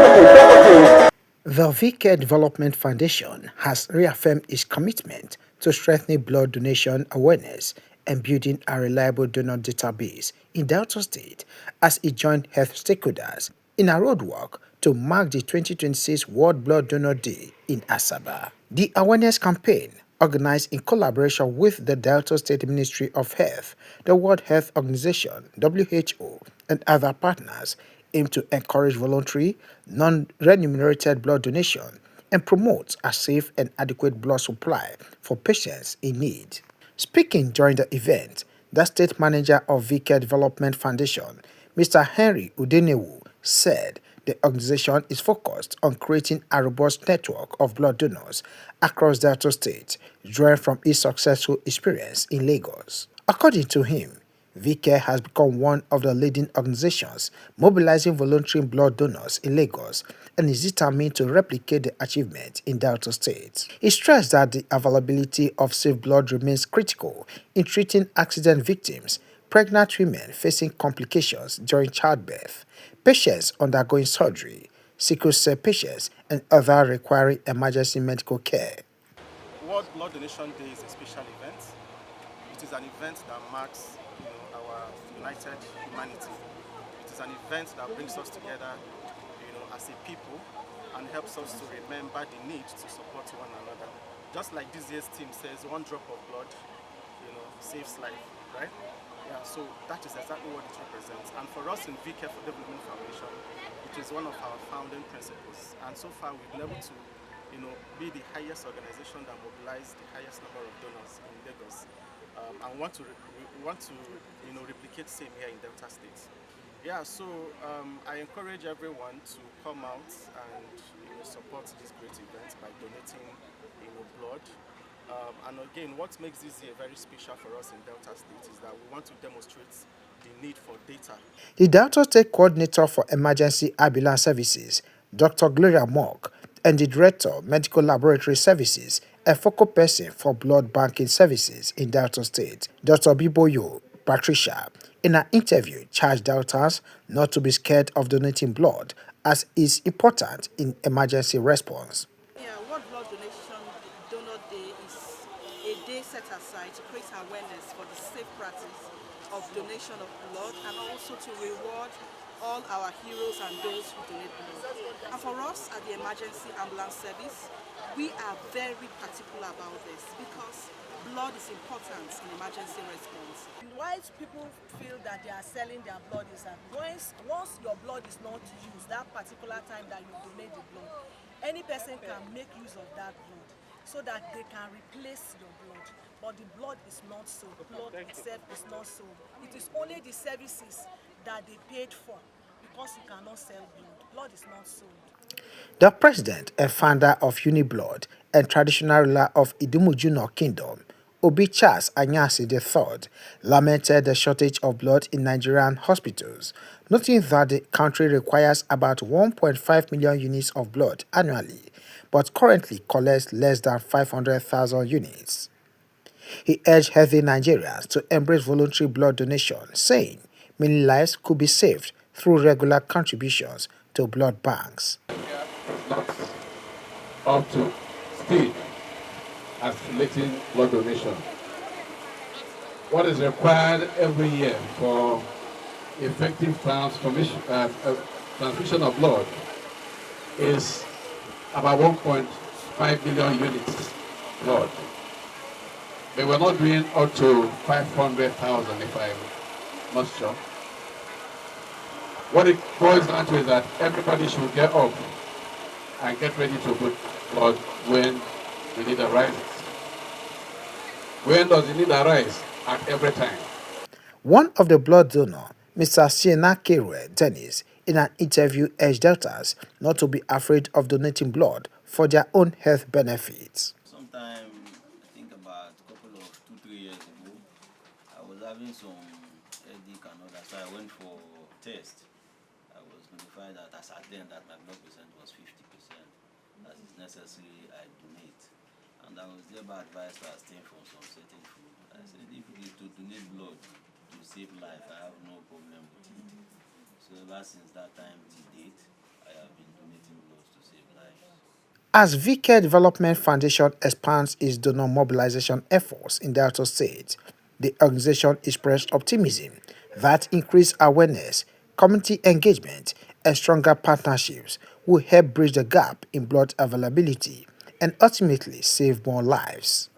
The VCare Development Foundation has reaffirmed its commitment to strengthening blood donation awareness and building a reliable donor database in Delta State as it joined health stakeholders in a roadwork to mark the 2026 World Blood Donor Day in Asaba. The awareness campaign, organized in collaboration with the Delta State Ministry of Health, the World Health Organization, WHO, and other partners, aim to encourage voluntary, non-remunerated blood donation and promote a safe and adequate blood supply for patients in need. Speaking during the event, the state manager of VCare Development Foundation, Mr. Henry Udenewu, said the organization is focused on creating a robust network of blood donors across Delta State, drawing from its successful experience in Lagos. According to him, VCare has become one of the leading organizations mobilizing voluntary blood donors in Lagos and is determined to replicate the achievement in Delta State. He stressed that the availability of safe blood remains critical in treating accident victims, pregnant women facing complications during childbirth, patients undergoing surgery, sickle cell patients, and others requiring emergency medical care. World Blood Donation Day is a special event. It is an event that marks our united humanity. It is an event that brings us together as a people and helps us to remember the need to support one another. Just like this year's theme says, one drop of blood saves life, right? Yeah, so that is exactly what it represents. And for us in VCare for Development Foundation, it is one of our founding principles. And so far we've been able to be the highest organization that mobilized the highest number of donors in Lagos, and we want to replicate same here in Delta State. Yeah, so I encourage everyone to come out and support this great event by donating blood. And again, what makes this year very special for us in Delta State is that we want to demonstrate the need for data. The Delta State Coordinator for Emergency Ambulance Services, Dr. Gloria Mock, and the Director of Medical Laboratory Services, a focal person for blood banking services in Delta State, Dr. Biboyo Patricia, in an interview charged Deltas not to be scared of donating blood as is important in emergency response. Yeah, World Blood Donor Day is a day set aside to create awareness for the safe practice of donation of blood and also to reward all our heroes and those who donate blood. And for us at the Emergency Ambulance Service, we are very particular about this because blood is important in emergency response. Why people feel that they are selling their blood is that once your blood is not used, that particular time that you donate the blood, any person can make use of that blood so that they can replace your blood. But the blood is not sold. Blood itself is not sold. It is only the services that they paid for because you cannot sell blood. Blood is not sold. The president and founder of Uniblood and traditional ruler of Idumujuno Kingdom, Obi Charles Anyasi III, lamented the shortage of blood in Nigerian hospitals, noting that the country requires about 1.5 million units of blood annually, but currently collects less than 500,000 units. He urged healthy Nigerians to embrace voluntary blood donation, saying many lives could be saved through regular contributions to blood banks. Not up to speed as relating blood donation. What is required every year for effective transfusion of blood is about 1.5 million units blood. But we're not doing up to 500,000 if I'm not sure. What it boils down to is that everybody should get up and get ready to put blood when the need arises. When does the need arise? At every time. One of the blood donors, Mr. Siena Kerwe Dennis, in an interview urged Deltas not to be afraid of donating blood for their own health benefits. Sometime, I think about a couple of 2-3 years ago, I was having some headache and all that, so I went for test. I was notified that as at then that my blood percent was 50%. That is necessary, I donate. And I was thereby advised to abstain from some certain food. I said, if it is to donate blood to save life, I have no problem with it. So ever since that time to date, I have been donating. As VCare Development Foundation expands its donor mobilization efforts in Delta State, the organization expressed optimism that increased awareness, community engagement, and stronger partnerships will help bridge the gap in blood availability and ultimately save more lives.